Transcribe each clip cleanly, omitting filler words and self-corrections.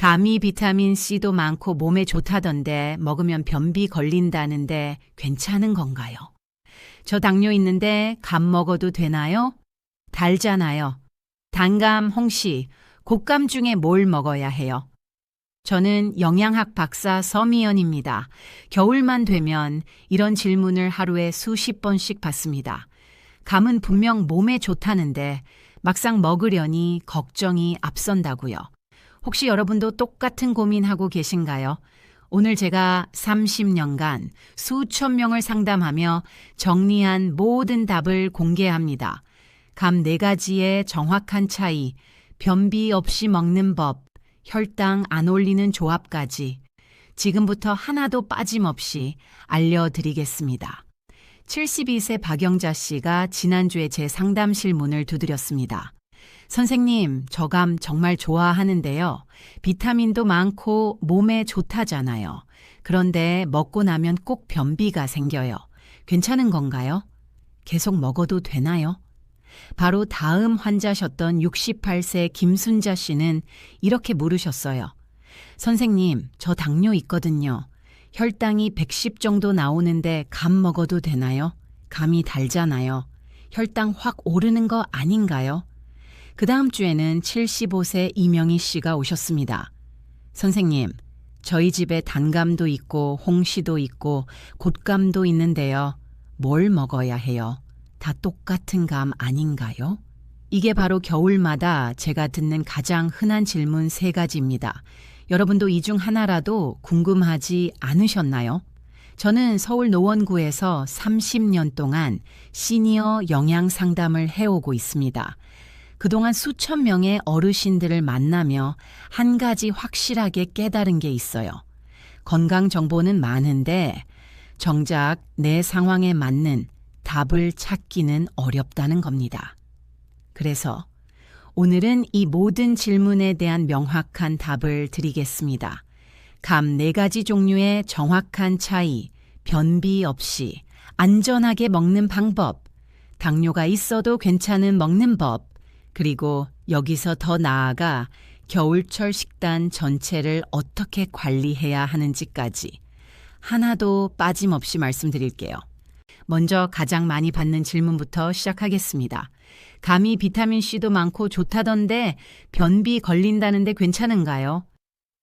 감이 비타민 C도 많고 몸에 좋다던데 먹으면 변비 걸린다는데 괜찮은 건가요? 저 당뇨 있는데 감 먹어도 되나요? 달잖아요. 단감, 홍시, 곶감 중에 뭘 먹어야 해요? 저는 영양학 박사 서미연입니다. 겨울만 되면 이런 질문을 하루에 수십 번씩 받습니다. 감은 분명 몸에 좋다는데 막상 먹으려니 걱정이 앞선다고요. 혹시 여러분도 똑같은 고민하고 계신가요? 오늘 제가 30년간 수천 명을 상담하며 정리한 모든 답을 공개합니다. 감 4가지의 정확한 차이, 변비 없이 먹는 법, 혈당 안 올리는 조합까지 지금부터 하나도 빠짐없이 알려드리겠습니다. 72세 박영자 씨가 지난주에 제 상담실 문을 두드렸습니다. 선생님, 저 감 정말 좋아하는데요. 비타민도 많고 몸에 좋다잖아요. 그런데 먹고 나면 꼭 변비가 생겨요. 괜찮은 건가요? 계속 먹어도 되나요? 바로 다음 환자셨던 68세 김순자 씨는 이렇게 물으셨어요. 선생님, 저 당뇨 있거든요. 혈당이 110 정도 나오는데 감 먹어도 되나요? 감이 달잖아요. 혈당 확 오르는 거 아닌가요? 그 다음 주에는 75세 이명희 씨가 오셨습니다. 선생님, 저희 집에 단감도 있고 홍시도 있고 곶감도 있는데요. 뭘 먹어야 해요? 다 똑같은 감 아닌가요? 이게 바로 겨울마다 제가 듣는 가장 흔한 질문 3가지입니다. 여러분도 이 중 하나라도 궁금하지 않으셨나요? 저는 서울 노원구에서 30년 동안 시니어 영양 상담을 해오고 있습니다. 그동안 수천 명의 어르신들을 만나며 한 가지 확실하게 깨달은 게 있어요. 건강 정보는 많은데 정작 내 상황에 맞는 답을 찾기는 어렵다는 겁니다. 그래서 오늘은 이 모든 질문에 대한 명확한 답을 드리겠습니다. 감 4가지 종류의 정확한 차이, 변비 없이 안전하게 먹는 방법, 당뇨가 있어도 괜찮은 먹는 법, 그리고 여기서 더 나아가 겨울철 식단 전체를 어떻게 관리해야 하는지까지 하나도 빠짐없이 말씀드릴게요. 먼저 가장 많이 받는 질문부터 시작하겠습니다. 감이 비타민C도 많고 좋다던데 변비 걸린다는데 괜찮은가요?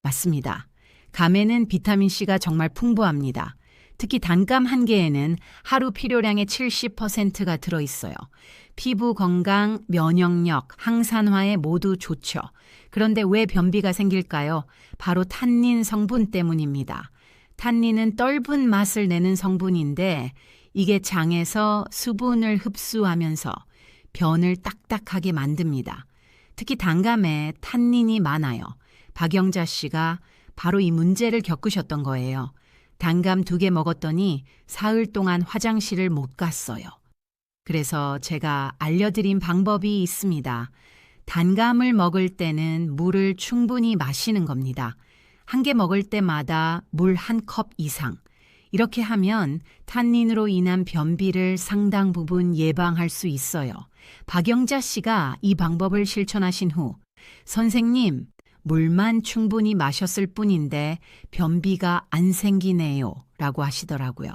맞습니다. 감에는 비타민C가 정말 풍부합니다. 특히 단감 한 개에는 하루 필요량의 70%가 들어있어요. 피부 건강, 면역력, 항산화에 모두 좋죠. 그런데 왜 변비가 생길까요? 바로 탄닌 성분 때문입니다. 탄닌은 떫은 맛을 내는 성분인데 이게 장에서 수분을 흡수하면서 변을 딱딱하게 만듭니다. 특히 단감에 탄닌이 많아요. 박영자 씨가 바로 이 문제를 겪으셨던 거예요. 단감 2개 먹었더니 사흘 동안 화장실을 못 갔어요. 그래서 제가 알려드린 방법이 있습니다. 단감을 먹을 때는 물을 충분히 마시는 겁니다. 한 개 먹을 때마다 물 1컵 이상. 이렇게 하면 탄닌으로 인한 변비를 상당 부분 예방할 수 있어요. 박영자 씨가 이 방법을 실천하신 후 선생님, 물만 충분히 마셨을 뿐인데 변비가 안 생기네요 라고 하시더라고요.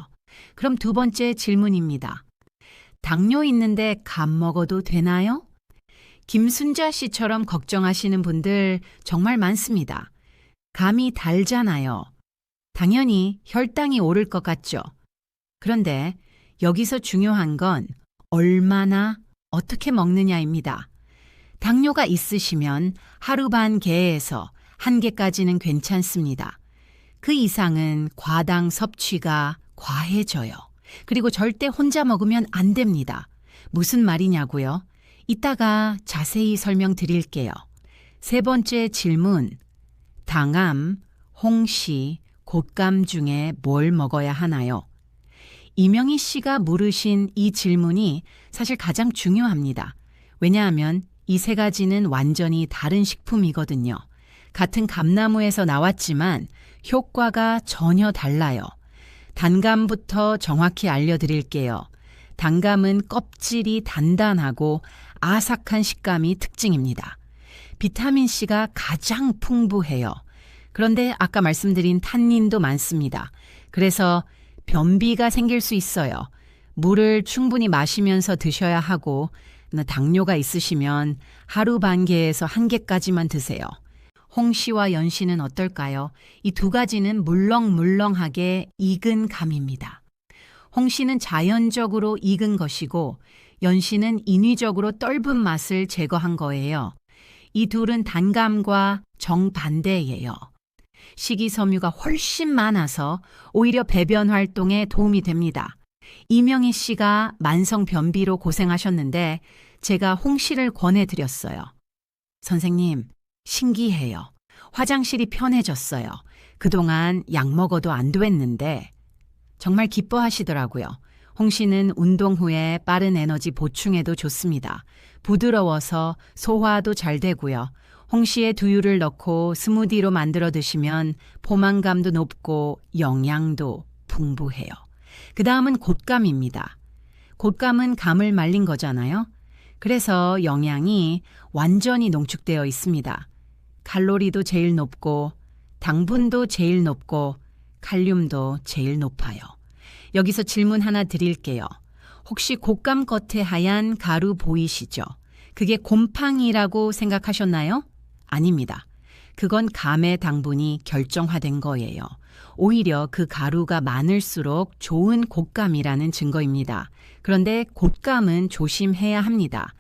그럼 2번째 질문입니다. 당뇨 있는데 감 먹어도 되나요? 김순자 씨처럼 걱정하시는 분들 정말 많습니다. 감이 달잖아요. 당연히 혈당이 오를 것 같죠. 그런데 여기서 중요한 건 얼마나 어떻게 먹느냐입니다. 당뇨가 있으시면 하루 반 개에서 1개까지는 괜찮습니다. 그 이상은 과당 섭취가 과해져요. 그리고 절대 혼자 먹으면 안 됩니다. 무슨 말이냐고요? 이따가 자세히 설명드릴게요. 3번째 질문. 당암, 홍시, 곶감 중에 뭘 먹어야 하나요? 이명희 씨가 물으신 이 질문이 사실 가장 중요합니다. 왜냐하면 이 3가지는 완전히 다른 식품이거든요. 같은 감나무에서 나왔지만 효과가 전혀 달라요. 단감부터 정확히 알려드릴게요. 단감은 껍질이 단단하고 아삭한 식감이 특징입니다. 비타민C가 가장 풍부해요. 그런데 아까 말씀드린 탄닌도 많습니다. 그래서 변비가 생길 수 있어요. 물을 충분히 마시면서 드셔야 하고 당뇨가 있으시면 하루 반 개에서 한 개까지만 드세요. 홍시와 연시는 어떨까요? 이 두 가지는 물렁물렁하게 익은 감입니다. 홍시는 자연적으로 익은 것이고 연시는 인위적으로 떫은 맛을 제거한 거예요. 이 둘은 단감과 정반대예요. 식이섬유가 훨씬 많아서 오히려 배변 활동에 도움이 됩니다. 이명희 씨가 만성변비로 고생하셨는데 제가 홍시를 권해드렸어요. 선생님, 신기해요. 화장실이 편해졌어요. 그동안 약 먹어도 안 됐는데 정말 기뻐하시더라고요. 홍시는 운동 후에 빠른 에너지 보충에도 좋습니다. 부드러워서 소화도 잘 되고요. 홍시에 두유를 넣고 스무디로 만들어 드시면 포만감도 높고 영양도 풍부해요. 그 다음은 곶감입니다. 곶감은 감을 말린 거잖아요. 그래서 영양이 완전히 농축되어 있습니다. 칼로리도 제일 높고 당분도 제일 높고 칼륨도 제일 높아요. 여기서 질문 하나 드릴게요. 혹시 곶감 겉에 하얀 가루 보이시죠? 그게 곰팡이라고 생각하셨나요? 아닙니다. 그건 감의 당분이 결정화된 거예요. 오히려 그 가루가 많을수록 좋은 곶감이라는 증거입니다. 그런데 곶감은 조심해야 합니다.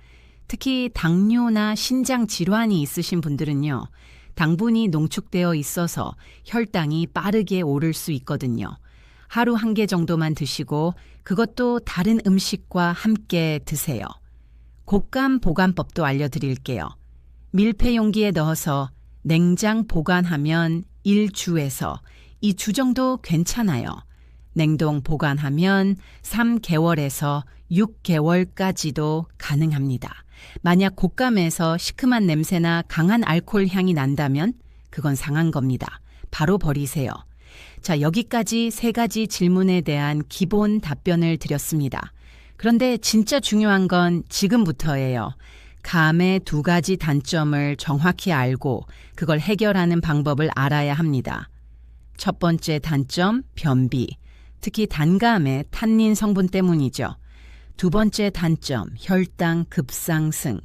특히 당뇨나 신장 질환이 있으신 분들은요. 당분이 농축되어 있어서 혈당이 빠르게 오를 수 있거든요. 하루 한 개 정도만 드시고 그것도 다른 음식과 함께 드세요. 곶감 보관법도 알려드릴게요. 밀폐 용기에 넣어서 냉장 보관하면 1주에서 2주 정도 괜찮아요. 냉동 보관하면 3개월에서 6개월까지도 가능합니다. 만약 곶감에서 시큼한 냄새나 강한 알코올 향이 난다면 그건 상한 겁니다. 바로 버리세요. 자, 여기까지 3가지 질문에 대한 기본 답변을 드렸습니다. 그런데 진짜 중요한 건 지금부터예요. 감의 2가지 단점을 정확히 알고 그걸 해결하는 방법을 알아야 합니다. 첫 번째 단점, 변비. 특히 단감의 탄닌 성분 때문이죠. 두 번째 단점, 혈당 급상승.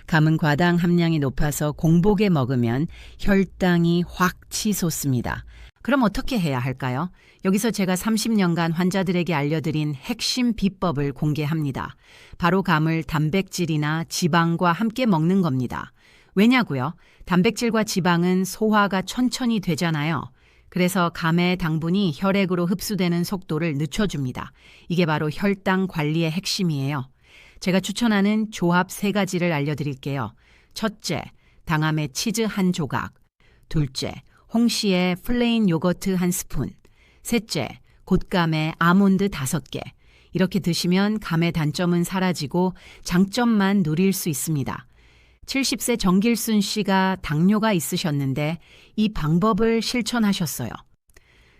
감은 과당 함량이 높아서 공복에 먹으면 혈당이 확 치솟습니다. 그럼 어떻게 해야 할까요? 여기서 제가 30년간 환자들에게 알려드린 핵심 비법을 공개합니다. 바로 감을 단백질이나 지방과 함께 먹는 겁니다. 왜냐고요? 단백질과 지방은 소화가 천천히 되잖아요. 그래서 감의 당분이 혈액으로 흡수되는 속도를 늦춰줍니다. 이게 바로 혈당 관리의 핵심이에요. 제가 추천하는 조합 3가지를 알려드릴게요. 첫째, 당함에 치즈 1조각. 둘째, 홍시에 플레인 요거트 1스푼. 셋째, 곶감에 아몬드 5개. 이렇게 드시면 감의 단점은 사라지고 장점만 누릴 수 있습니다. 70세 정길순 씨가 당뇨가 있으셨는데 이 방법을 실천하셨어요.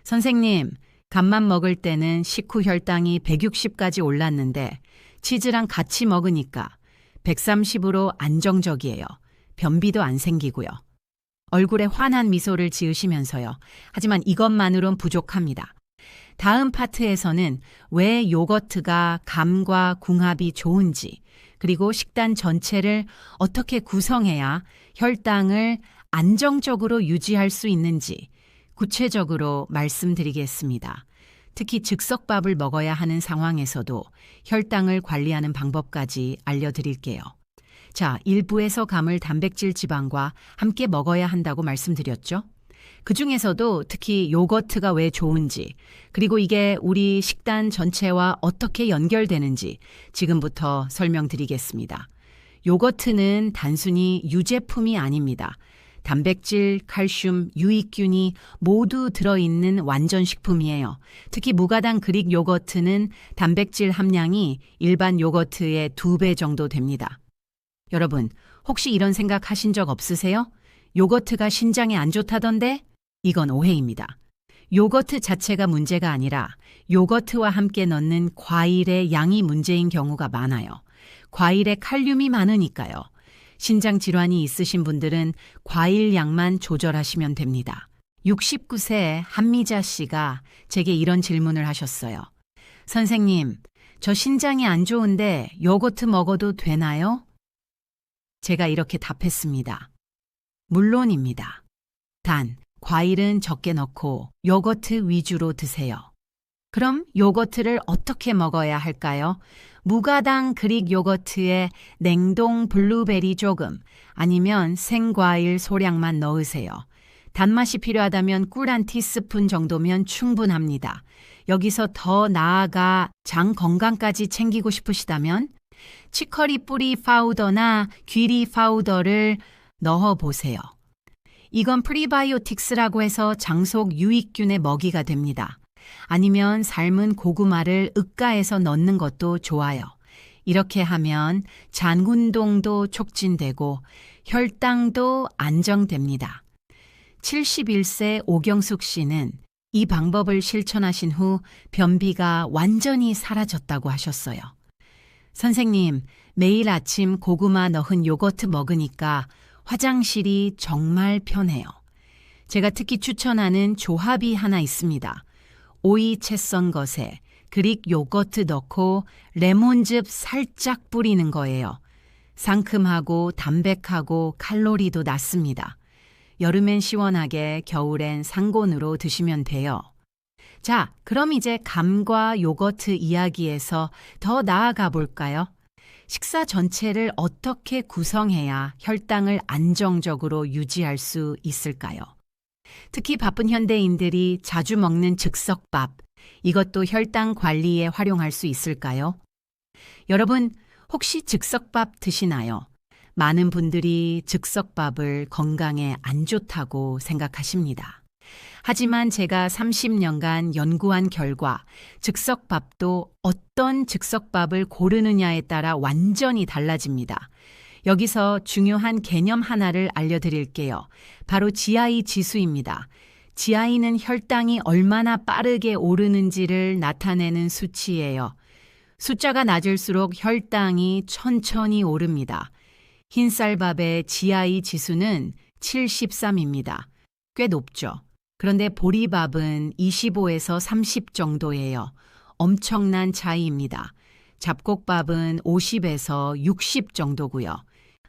선생님, 감만 먹을 때는 식후 혈당이 160까지 올랐는데 치즈랑 같이 먹으니까 130으로 안정적이에요. 변비도 안 생기고요. 얼굴에 환한 미소를 지으시면서요. 하지만 이것만으론 부족합니다. 다음 파트에서는 왜 요거트가 감과 궁합이 좋은지, 그리고 식단 전체를 어떻게 구성해야 혈당을 안정적으로 유지할 수 있는지 구체적으로 말씀드리겠습니다. 특히 즉석밥을 먹어야 하는 상황에서도 혈당을 관리하는 방법까지 알려드릴게요. 자, 1부에서 감을 단백질 지방과 함께 먹어야 한다고 말씀드렸죠? 그 중에서도 특히 요거트가 왜 좋은지, 그리고 이게 우리 식단 전체와 어떻게 연결되는지 지금부터 설명드리겠습니다. 요거트는 단순히 유제품이 아닙니다. 단백질, 칼슘, 유익균이 모두 들어있는 완전 식품이에요. 특히 무가당 그릭 요거트는 단백질 함량이 일반 요거트의 2배 정도 됩니다. 여러분, 혹시 이런 생각 하신 적 없으세요? 요거트가 신장에 안 좋다던데? 이건 오해입니다. 요거트 자체가 문제가 아니라 요거트와 함께 넣는 과일의 양이 문제인 경우가 많아요. 과일에 칼륨이 많으니까요. 신장 질환이 있으신 분들은 과일 양만 조절하시면 됩니다. 69세 한미자 씨가 제게 이런 질문을 하셨어요. 선생님, 저 신장이 안 좋은데 요거트 먹어도 되나요? 제가 이렇게 답했습니다. 물론입니다. 단, 과일은 적게 넣고 요거트 위주로 드세요. 그럼 요거트를 어떻게 먹어야 할까요? 무가당 그릭 요거트에 냉동 블루베리 조금, 아니면 생과일 소량만 넣으세요. 단맛이 필요하다면 꿀 한 티스푼 정도면 충분합니다. 여기서 더 나아가 장 건강까지 챙기고 싶으시다면 치커리 뿌리 파우더나 귀리 파우더를 넣어보세요. 이건 프리바이오틱스라고 해서 장속 유익균의 먹이가 됩니다. 아니면 삶은 고구마를 윽가해서 넣는 것도 좋아요. 이렇게 하면 잔운동도 촉진되고 혈당도 안정됩니다. 71세 오경숙 씨는 이 방법을 실천하신 후 변비가 완전히 사라졌다고 하셨어요. 선생님, 매일 아침 고구마 넣은 요거트 먹으니까 화장실이 정말 편해요. 제가 특히 추천하는 조합이 하나 있습니다. 오이 채 썬 것에 그릭 요거트 넣고 레몬즙 살짝 뿌리는 거예요. 상큼하고 담백하고 칼로리도 낮습니다. 여름엔 시원하게, 겨울엔 상곤으로 드시면 돼요. 자, 그럼 이제 감과 요거트 이야기에서 더 나아가 볼까요? 식사 전체를 어떻게 구성해야 혈당을 안정적으로 유지할 수 있을까요? 특히 바쁜 현대인들이 자주 먹는 즉석밥, 이것도 혈당 관리에 활용할 수 있을까요? 여러분, 혹시 즉석밥 드시나요? 많은 분들이 즉석밥을 건강에 안 좋다고 생각하십니다. 하지만 제가 30년간 연구한 결과 즉석밥도 어떤 즉석밥을 고르느냐에 따라 완전히 달라집니다. 여기서 중요한 개념 하나를 알려드릴게요. 바로 GI 지수입니다. GI는 혈당이 얼마나 빠르게 오르는지를 나타내는 수치예요. 숫자가 낮을수록 혈당이 천천히 오릅니다. 흰쌀밥의 GI 지수는 73입니다. 꽤 높죠. 그런데 보리밥은 25에서 30 정도예요. 엄청난 차이입니다. 잡곡밥은 50에서 60 정도고요.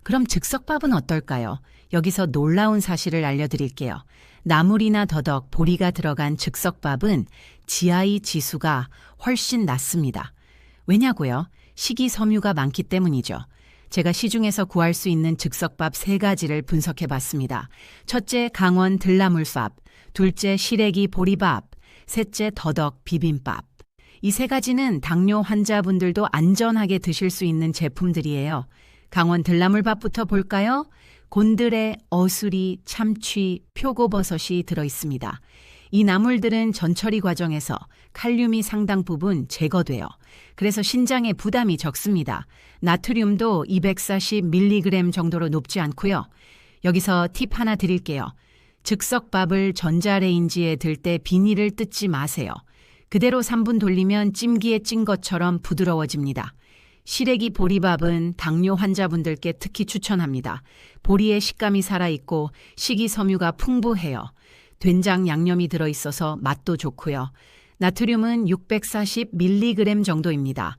그럼 즉석밥은 어떨까요? 여기서 놀라운 사실을 알려드릴게요. 나물이나 더덕, 보리가 들어간 즉석밥은 GI 지수가 훨씬 낮습니다. 왜냐고요? 식이섬유가 많기 때문이죠. 제가 시중에서 구할 수 있는 즉석밥 3가지를 분석해 봤습니다. 첫째, 강원 들나물밥, 둘째, 시래기 보리밥, 셋째, 더덕 비빔밥. 이 3가지는 당뇨 환자분들도 안전하게 드실 수 있는 제품들이에요. 강원 들나물밥부터 볼까요? 곤드레, 어수리, 참치, 표고버섯이 들어있습니다. 이 나물들은 전처리 과정에서 칼륨이 상당 부분 제거돼요. 그래서 신장에 부담이 적습니다. 나트륨도 240mg 정도로 높지 않고요. 여기서 팁 하나 드릴게요. 즉석밥을 전자레인지에 들 때 비닐을 뜯지 마세요. 그대로 3분 돌리면 찜기에 찐 것처럼 부드러워집니다. 시래기 보리밥은 당뇨 환자분들께 특히 추천합니다. 보리의 식감이 살아있고 식이섬유가 풍부해요. 된장 양념이 들어있어서 맛도 좋고요. 나트륨은 640mg 정도입니다.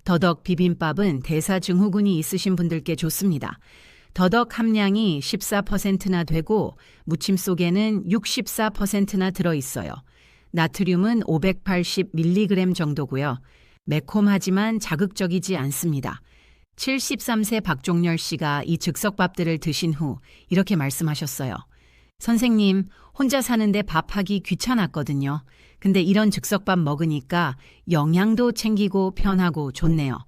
더덕 비빔밥은 대사증후군이 있으신 분들께 좋습니다. 더덕 함량이 14%나 되고 무침 속에는 64%나 들어있어요. 나트륨은 580mg 정도고요. 매콤하지만 자극적이지 않습니다. 73세 박종렬 씨가 이 즉석밥들을 드신 후 이렇게 말씀하셨어요. 선생님, 혼자 사는데 밥하기 귀찮았거든요. 근데 이런 즉석밥 먹으니까 영양도 챙기고 편하고 좋네요.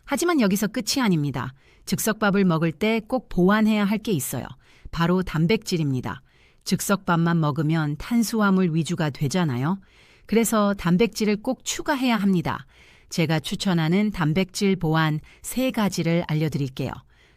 하지만 여기서 끝이 아닙니다. 즉석밥을 먹을 때 꼭 보완해야 할 게 있어요. 바로 단백질입니다. 즉석밥만 먹으면 탄수화물 위주가 되잖아요. 그래서 단백질을 꼭 추가해야 합니다. 제가 추천하는 단백질 보완 3가지를 알려드릴게요.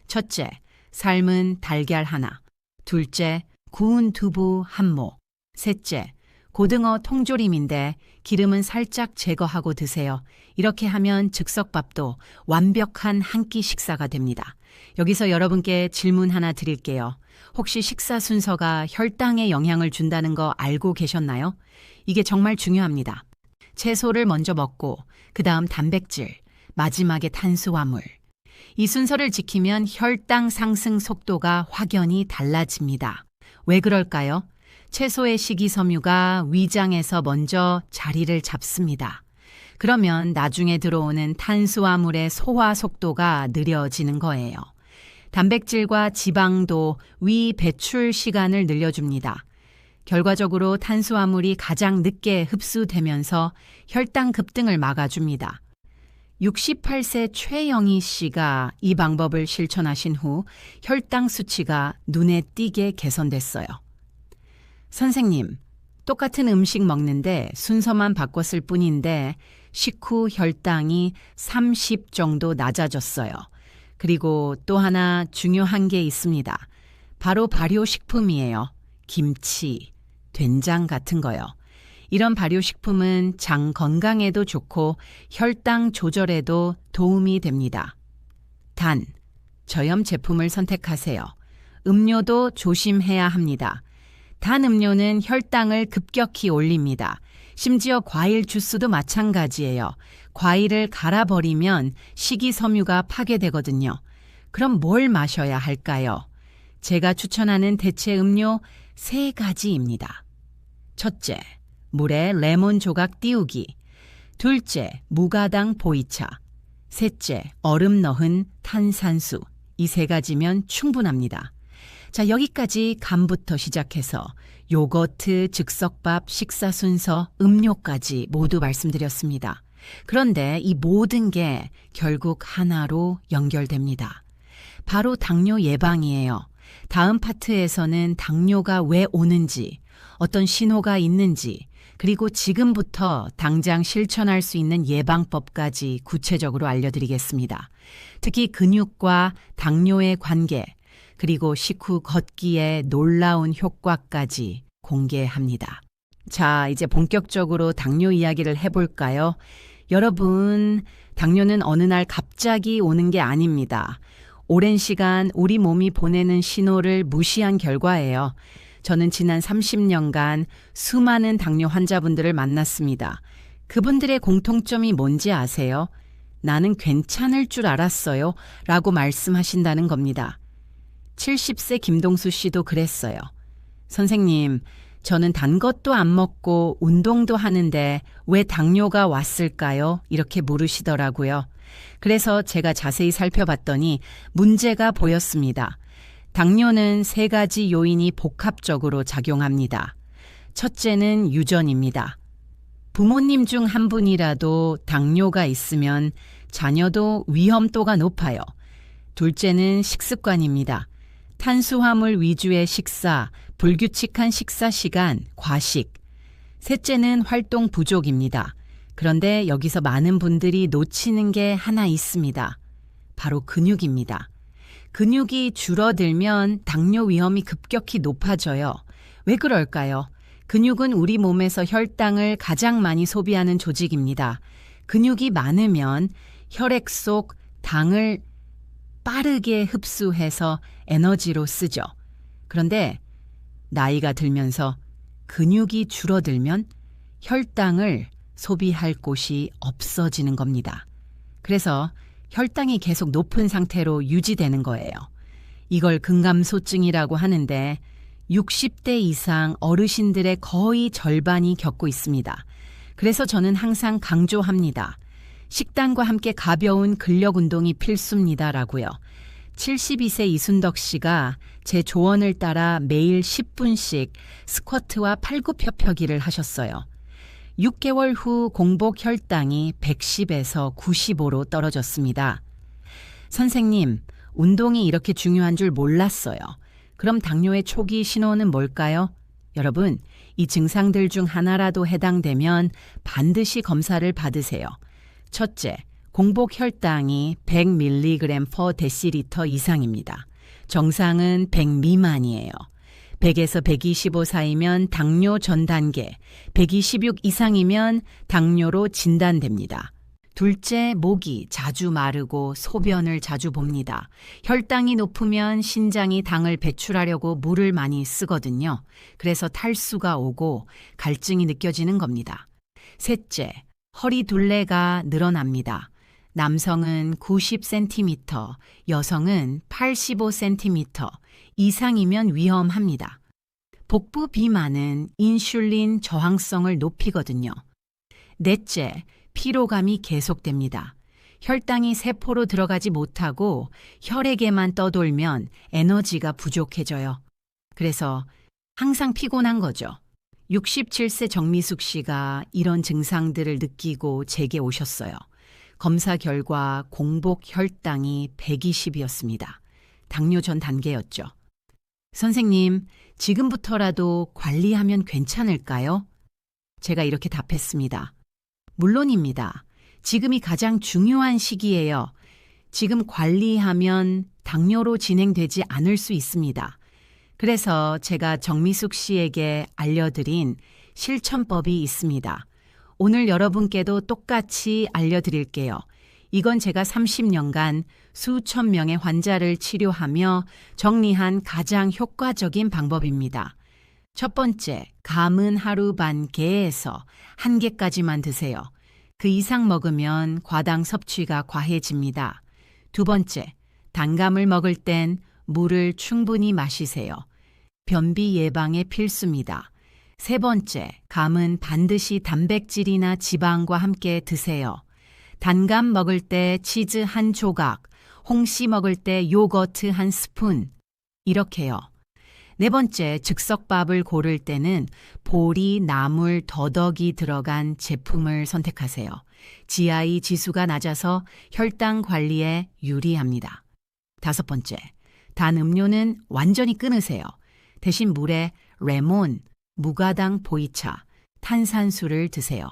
첫째, 삶은 달걀 하나. 둘째, 구운 두부 한 모. 셋째, 고등어 통조림인데 기름은 살짝 제거하고 드세요. 이렇게 하면 즉석밥도 완벽한 한 끼 식사가 됩니다. 여기서 여러분께 질문 하나 드릴게요. 혹시 식사 순서가 혈당에 영향을 준다는 거 알고 계셨나요? 이게 정말 중요합니다. 채소를 먼저 먹고 그 다음 단백질, 마지막에 탄수화물. 이 순서를 지키면 혈당 상승 속도가 확연히 달라집니다. 왜 그럴까요? 채소의 식이섬유가 위장에서 먼저 자리를 잡습니다. 그러면 나중에 들어오는 탄수화물의 소화 속도가 느려지는 거예요. 단백질과 지방도 위 배출 시간을 늘려줍니다. 결과적으로 탄수화물이 가장 늦게 흡수되면서 혈당 급등을 막아줍니다. 68세 최영희 씨가 이 방법을 실천하신 후 혈당 수치가 눈에 띄게 개선됐어요. 선생님, 똑같은 음식 먹는데 순서만 바꿨을 뿐인데 식후 혈당이 30 정도 낮아졌어요. 그리고 또 하나 중요한 게 있습니다. 바로 발효식품이에요. 김치, 된장 같은 거요. 이런 발효식품은 장 건강에도 좋고 혈당 조절에도 도움이 됩니다. 단, 저염 제품을 선택하세요. 음료도 조심해야 합니다. 단 음료는 혈당을 급격히 올립니다. 심지어 과일 주스도 마찬가지예요. 과일을 갈아버리면 식이섬유가 파괴되거든요. 그럼 뭘 마셔야 할까요? 제가 추천하는 대체 음료 3가지입니다. 첫째, 물에 레몬 조각 띄우기. 둘째, 무가당 보이차. 셋째, 얼음 넣은 탄산수. 이 3가지면 충분합니다. 자, 여기까지 간부터 시작해서 요거트, 즉석밥, 식사 순서, 음료까지 모두 말씀드렸습니다. 그런데 이 모든 게 결국 하나로 연결됩니다. 바로 당뇨 예방이에요. 다음 파트에서는 당뇨가 왜 오는지, 어떤 신호가 있는지, 그리고 지금부터 당장 실천할 수 있는 예방법까지 구체적으로 알려드리겠습니다. 특히 근육과 당뇨의 관계, 그리고 식후 걷기의 놀라운 효과까지 공개합니다. 자, 이제 본격적으로 당뇨 이야기를 해볼까요? 여러분, 당뇨는 어느 날 갑자기 오는 게 아닙니다. 오랜 시간 우리 몸이 보내는 신호를 무시한 결과예요. 저는 지난 30년간 수많은 당뇨 환자분들을 만났습니다. 그분들의 공통점이 뭔지 아세요? 나는 괜찮을 줄 알았어요. 라고 말씀하신다는 겁니다. 70세 김동수 씨도 그랬어요. 선생님, 저는 단 것도 안 먹고 운동도 하는데 왜 당뇨가 왔을까요? 이렇게 물으시더라고요. 그래서 제가 자세히 살펴봤더니 문제가 보였습니다. 당뇨는 3가지 요인이 복합적으로 작용합니다. 첫째는 유전입니다. 부모님 중 한 분이라도 당뇨가 있으면 자녀도 위험도가 높아요. 둘째는 식습관입니다. 탄수화물 위주의 식사, 불규칙한 식사 시간, 과식. 셋째는 활동 부족입니다. 그런데 여기서 많은 분들이 놓치는 게 하나 있습니다. 바로 근육입니다. 근육이 줄어들면 당뇨 위험이 급격히 높아져요. 왜 그럴까요? 근육은 우리 몸에서 혈당을 가장 많이 소비하는 조직입니다. 근육이 많으면 혈액 속 당을 빠르게 흡수해서 에너지로 쓰죠. 그런데 나이가 들면서 근육이 줄어들면 혈당을 소비할 곳이 없어지는 겁니다. 그래서 혈당이 계속 높은 상태로 유지되는 거예요. 이걸 근감소증이라고 하는데 60대 이상 어르신들의 거의 절반이 겪고 있습니다. 그래서 저는 항상 강조합니다. 식단과 함께 가벼운 근력 운동이 필수입니다라고요. 72세 이순덕 씨가 제 조언을 따라 매일 10분씩 스쿼트와 팔굽혀펴기를 하셨어요. 6개월 후 공복 혈당이 110에서 95로 떨어졌습니다. 선생님, 운동이 이렇게 중요한 줄 몰랐어요. 그럼 당뇨의 초기 신호는 뭘까요? 여러분, 이 증상들 중 하나라도 해당되면 반드시 검사를 받으세요. 첫째, 공복 혈당이 100mg/dL 이상입니다. 정상은 100 미만이에요. 100에서 125 사이면 당뇨 전 단계, 126 이상이면 당뇨로 진단됩니다. 둘째, 목이 자주 마르고 소변을 자주 봅니다. 혈당이 높으면 신장이 당을 배출하려고 물을 많이 쓰거든요. 그래서 탈수가 오고 갈증이 느껴지는 겁니다. 셋째, 허리 둘레가 늘어납니다. 남성은 90cm, 여성은 85cm 이상이면 위험합니다. 복부 비만은 인슐린 저항성을 높이거든요. 넷째, 피로감이 계속됩니다. 혈당이 세포로 들어가지 못하고 혈액에만 떠돌면 에너지가 부족해져요. 그래서 항상 피곤한 거죠. 67세 정미숙 씨가 이런 증상들을 느끼고 제게 오셨어요. 검사 결과 공복 혈당이 120이었습니다. 당뇨 전 단계였죠. 선생님, 지금부터라도 관리하면 괜찮을까요? 제가 이렇게 답했습니다. 물론입니다. 지금이 가장 중요한 시기예요. 지금 관리하면 당뇨로 진행되지 않을 수 있습니다. 그래서 제가 정미숙 씨에게 알려드린 실천법이 있습니다. 오늘 여러분께도 똑같이 알려드릴게요. 이건 제가 30년간 수천 명의 환자를 치료하며 정리한 가장 효과적인 방법입니다. 첫 번째, 감은 하루 반 개에서 1개까지만 드세요. 그 이상 먹으면 과당 섭취가 과해집니다. 두 번째, 단감을 먹을 땐 물을 충분히 마시세요. 변비 예방에 필수입니다. 세 번째, 감은 반드시 단백질이나 지방과 함께 드세요. 단감 먹을 때 치즈 한 조각, 홍시 먹을 때 요거트 한 스푼, 이렇게요. 네 번째, 즉석밥을 고를 때는 보리, 나물, 더덕이 들어간 제품을 선택하세요. GI 지수가 낮아서 혈당 관리에 유리합니다. 다섯 번째, 단 음료는 완전히 끊으세요. 대신 물에 레몬, 무가당 보이차, 탄산수를 드세요.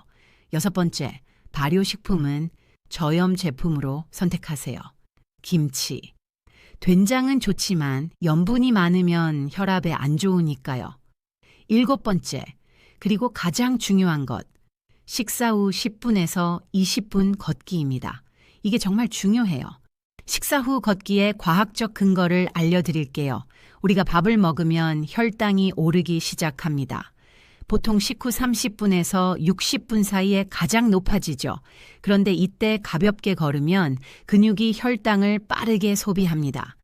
여섯 번째, 발효식품은 저염 제품으로 선택하세요. 김치. 된장은 좋지만 염분이 많으면 혈압에 안 좋으니까요. 일곱 번째, 그리고 가장 중요한 것, 식사 후 10분에서 20분 걷기입니다. 이게 정말 중요해요. 식사 후 걷기의 과학적 근거를 알려드릴게요. 우리가 밥을 먹으면 혈당이 오르기 시작합니다. 보통 식후 30분에서 60분 사이에 가장 높아지죠. 그런데 이때 가볍게 걸으면 근육이 혈당을 빠르게 소비합니다.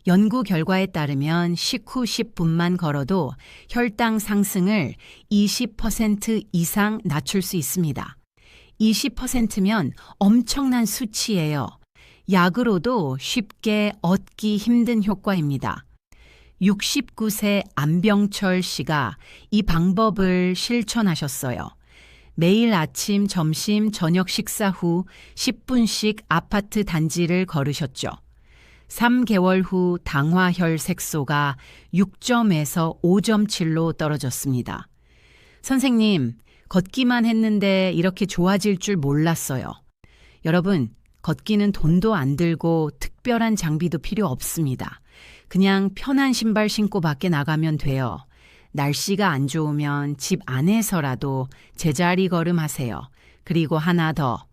연구 결과에 따르면 식후 10분만 걸어도 혈당 상승을 20% 이상 낮출 수 있습니다. 20%면 엄청난 수치예요. 약으로도 쉽게 얻기 힘든 효과입니다. 69세 안병철 씨가 이 방법을 실천하셨어요. 매일 아침, 점심, 저녁 식사 후 10분씩 아파트 단지를 걸으셨죠. 3개월 후 당화혈 색소가 6점에서 5.7로 떨어졌습니다. 선생님, 걷기만 했는데 이렇게 좋아질 줄 몰랐어요. 여러분, 걷기는 돈도 안 들고 특별한 장비도 필요 없습니다. 그냥 편한 신발 신고 밖에 나가면 돼요. 날씨가 안 좋으면 집 안에서라도 제자리 걸음하세요. 그리고 하나 더.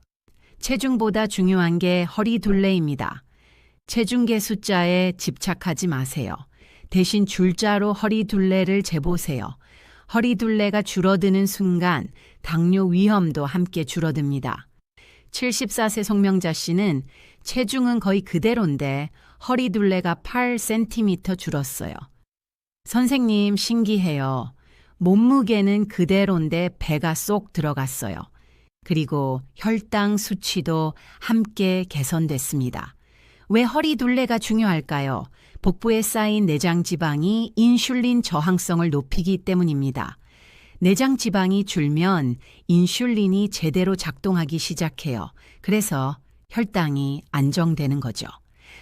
체중보다 중요한 게 허리 둘레입니다. 체중계 숫자에 집착하지 마세요. 대신 줄자로 허리 둘레를 재보세요. 허리 둘레가 줄어드는 순간 당뇨 위험도 함께 줄어듭니다. 74세 송명자 씨는 체중은 거의 그대로인데 허리 둘레가 8cm 줄었어요. 선생님, 신기해요. 몸무게는 그대로인데 배가 쏙 들어갔어요. 그리고 혈당 수치도 함께 개선됐습니다. 왜 허리 둘레가 중요할까요? 복부에 쌓인 내장 지방이 인슐린 저항성을 높이기 때문입니다. 내장 지방이 줄면 인슐린이 제대로 작동하기 시작해요. 그래서 혈당이 안정되는 거죠.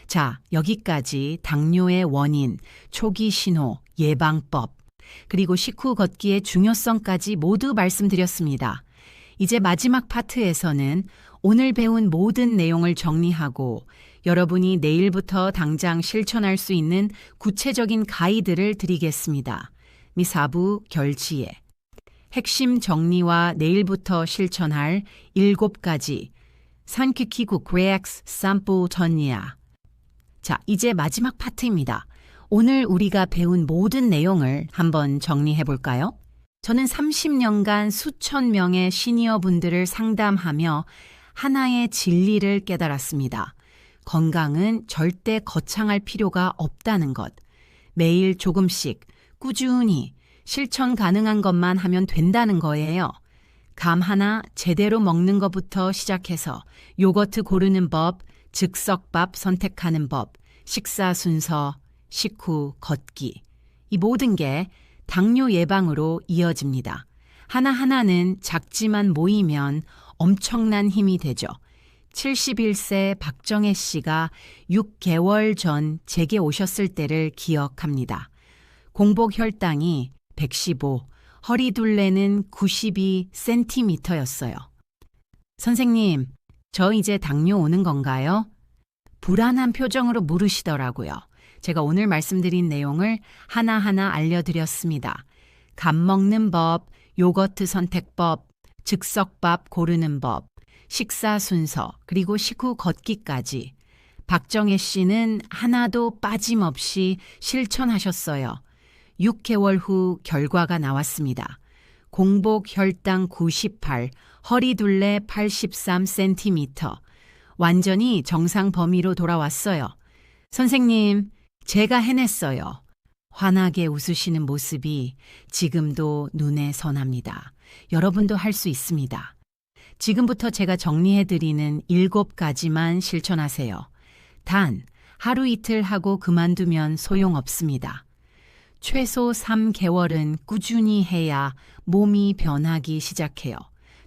자, 여기까지 당뇨의 원인, 초기 신호, 예방법, 그리고 식후 걷기의 중요성까지 모두 말씀드렸습니다. 이제 마지막 파트에서는 오늘 배운 모든 내용을 정리하고 여러분이 내일부터 당장 실천할 수 있는 구체적인 가이드를 드리겠습니다. 미사부 결지에 핵심 정리와 내일부터 실천할 7가지 산키키국 그렉스 삼포 전야. 자, 이제 마지막 파트입니다. 오늘 우리가 배운 모든 내용을 한번 정리해 볼까요? 저는 30년간 수천 명의 시니어 분들을 상담하며 하나의 진리를 깨달았습니다. 건강은 절대 거창할 필요가 없다는 것. 매일 조금씩 꾸준히 실천 가능한 것만 하면 된다는 거예요. 감 하나 제대로 먹는 것부터 시작해서 요거트 고르는 법, 즉석밥 선택하는 법, 식사 순서, 식후, 걷기. 이 모든 게 당뇨 예방으로 이어집니다. 하나하나는 작지만 모이면 엄청난 힘이 되죠. 71세 박정혜 씨가 6개월 전 제게 오셨을 때를 기억합니다. 공복 혈당이 115, 허리둘레는 92cm였어요. 선생님, 저 이제 당뇨 오는 건가요? 불안한 표정으로 물으시더라고요. 제가 오늘 말씀드린 내용을 하나하나 알려드렸습니다. 감 먹는 법, 요거트 선택법, 즉석밥 고르는 법, 식사 순서, 그리고 식후 걷기까지. 박정혜 씨는 하나도 빠짐없이 실천하셨어요. 6개월 후 결과가 나왔습니다. 공복 혈당 98, 허리둘레 83cm. 완전히 정상 범위로 돌아왔어요. 선생님, 제가 해냈어요. 환하게 웃으시는 모습이 지금도 눈에 선합니다. 여러분도 할 수 있습니다. 지금부터 제가 정리해드리는 7가지만 실천하세요. 단, 하루 이틀 하고 그만두면 소용없습니다. 최소 3개월은 꾸준히 해야 몸이 변하기 시작해요.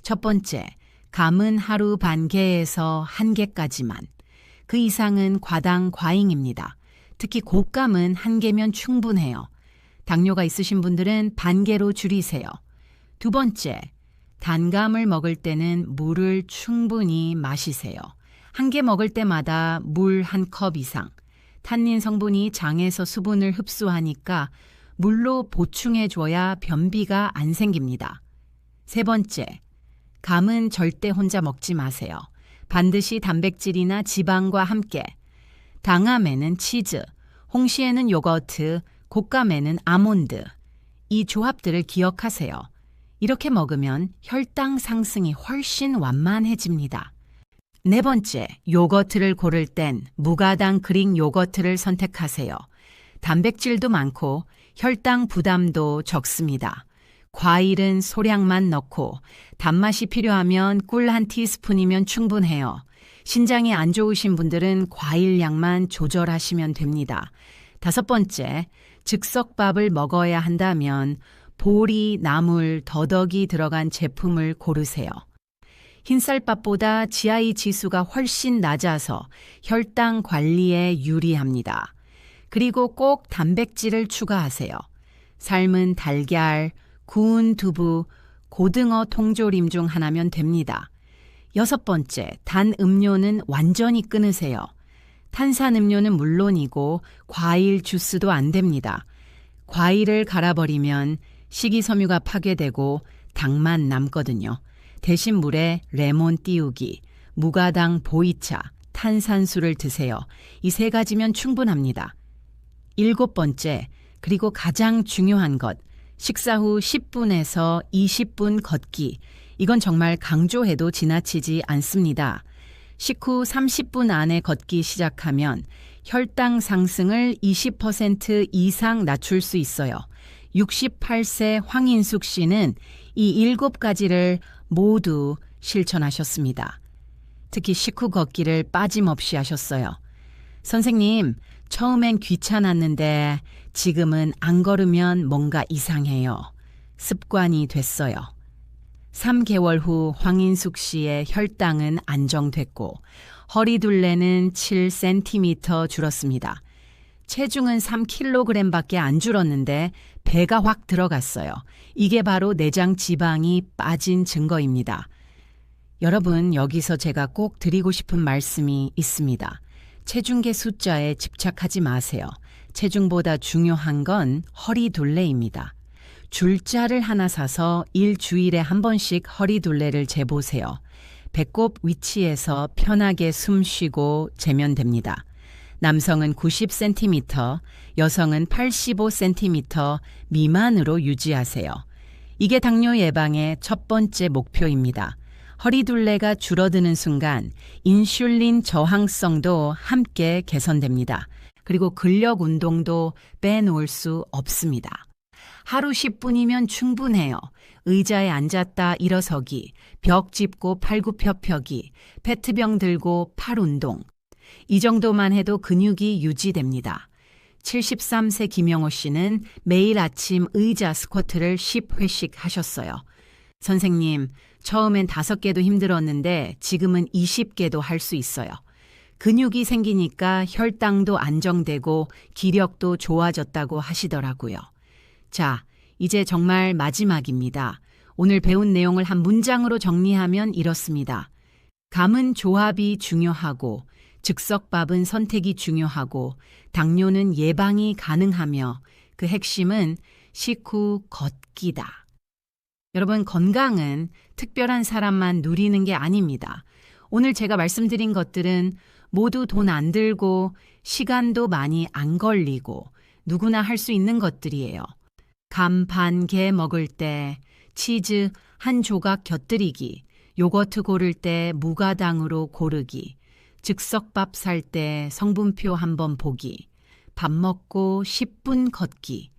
첫 번째, 감은 하루 반 개에서 1개까지만. 그 이상은 과당 과잉입니다. 특히 곶감은 1개면 충분해요. 당뇨가 있으신 분들은 반 개로 줄이세요. 두 번째, 단감을 먹을 때는 물을 충분히 마시세요. 1개 먹을 때마다 물 1컵 이상. 탄닌 성분이 장에서 수분을 흡수하니까 물로 보충해줘야 변비가 안 생깁니다. 세 번째, 감은 절대 혼자 먹지 마세요. 반드시 단백질이나 지방과 함께. 당함에는 치즈, 홍시에는 요거트, 곶감에는 아몬드. 이 조합들을 기억하세요. 이렇게 먹으면 혈당 상승이 훨씬 완만해집니다. 네 번째, 요거트를 고를 땐 무가당 그릭 요거트를 선택하세요. 단백질도 많고 혈당 부담도 적습니다. 과일은 소량만 넣고 단맛이 필요하면 꿀 1티스푼이면 충분해요. 신장이 안 좋으신 분들은 과일 양만 조절하시면 됩니다. 다섯 번째, 즉석밥을 먹어야 한다면 보리, 나물, 더덕이 들어간 제품을 고르세요. 흰쌀밥보다 GI 지수가 훨씬 낮아서 혈당 관리에 유리합니다. 그리고 꼭 단백질을 추가하세요. 삶은 달걀, 구운 두부, 고등어 통조림 중 하나면 됩니다. 여섯 번째, 단 음료는 완전히 끊으세요. 탄산음료는 물론이고 과일 주스도 안 됩니다. 과일을 갈아버리면 식이섬유가 파괴되고 당만 남거든요. 대신 물에 레몬 띄우기, 무가당 보이차, 탄산수를 드세요. 이 3가지면 충분합니다. 7번째, 그리고 가장 중요한 것, 식사 후 10분에서 20분 걷기. 이건 정말 강조해도 지나치지 않습니다. 식후 30분 안에 걷기 시작하면 혈당 상승을 20% 이상 낮출 수 있어요. 68세 황인숙 씨는 이 7가지를 모두 실천하셨습니다. 특히 식후 걷기를 빠짐없이 하셨어요. 선생님, 처음엔 귀찮았는데 지금은 안 걸으면 뭔가 이상해요. 습관이 됐어요. 3개월 후 황인숙 씨의 혈당은 안정됐고 허리둘레는 7cm 줄었습니다. 체중은 3kg밖에 안 줄었는데 배가 확 들어갔어요. 이게 바로 내장 지방이 빠진 증거입니다. 여러분, 여기서 제가 꼭 드리고 싶은 말씀이 있습니다. 체중계 숫자에 집착하지 마세요. 체중보다 중요한 건 허리둘레입니다. 줄자를 하나 사서 일주일에 한 번씩 허리둘레를 재보세요. 배꼽 위치에서 편하게 숨 쉬고 재면 됩니다. 남성은 90cm, 여성은 85cm 미만으로 유지하세요. 이게 당뇨 예방의 첫 번째 목표입니다. 허리둘레가 줄어드는 순간 인슐린 저항성도 함께 개선됩니다. 그리고 근력 운동도 빼놓을 수 없습니다. 하루 10분이면 충분해요. 의자에 앉았다 일어서기, 벽 짚고 팔굽혀펴기, 페트병 들고 팔 운동. 이 정도만 해도 근육이 유지됩니다. 73세 김영호 씨는 매일 아침 의자 스쿼트를 10회씩 하셨어요. 선생님, 처음엔 5개도 힘들었는데 지금은 20개도 할 수 있어요. 근육이 생기니까 혈당도 안정되고 기력도 좋아졌다고 하시더라고요. 자, 이제 정말 마지막입니다. 오늘 배운 내용을 한 문장으로 정리하면 이렇습니다. 감은 조합이 중요하고 즉석밥은 선택이 중요하고 당뇨는 예방이 가능하며 그 핵심은 식후 걷기다. 여러분, 건강은 특별한 사람만 누리는 게 아닙니다. 오늘 제가 말씀드린 것들은 모두 돈 안 들고 시간도 많이 안 걸리고 누구나 할 수 있는 것들이에요. 감 반 개 먹을 때 치즈 한 조각 곁들이기, 요거트 고를 때 무가당으로 고르기, 즉석밥 살 때 성분표 한번 보기, 밥 먹고 10분 걷기.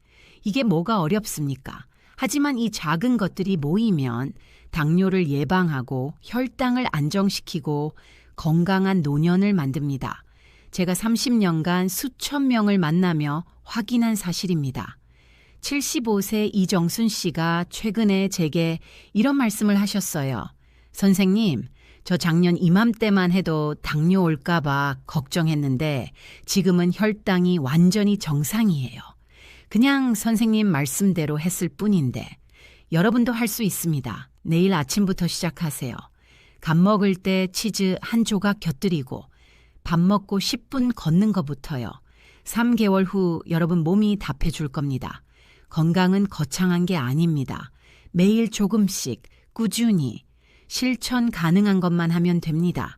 이게 뭐가 어렵습니까? 하지만 이 작은 것들이 모이면 당뇨를 예방하고 혈당을 안정시키고 건강한 노년을 만듭니다. 제가 30년간 수천 명을 만나며 확인한 사실입니다. 75세 이정순 씨가 최근에 제게 이런 말씀을 하셨어요. 선생님, 저 작년 이맘때만 해도 당뇨 올까봐 걱정했는데 지금은 혈당이 완전히 정상이에요. 그냥 선생님 말씀대로 했을 뿐인데 여러분도 할 수 있습니다. 내일 아침부터 시작하세요. 밥 먹을 때 치즈 한 조각 곁들이고 밥 먹고 10분 걷는 것부터요. 3개월 후 여러분 몸이 답해줄 겁니다. 건강은 거창한 게 아닙니다. 매일 조금씩 꾸준히 실천 가능한 것만 하면 됩니다.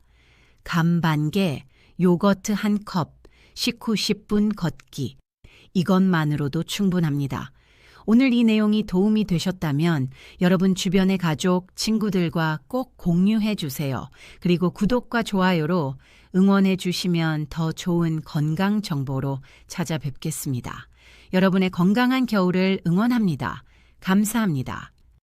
감 반 개, 요거트 한 컵, 식후 10분 걷기. 이것만으로도 충분합니다. 오늘 이 내용이 도움이 되셨다면 여러분 주변의 가족, 친구들과 꼭 공유해 주세요. 그리고 구독과 좋아요로 응원해 주시면 더 좋은 건강 정보로 찾아뵙겠습니다. 여러분의 건강한 겨울을 응원합니다. 감사합니다.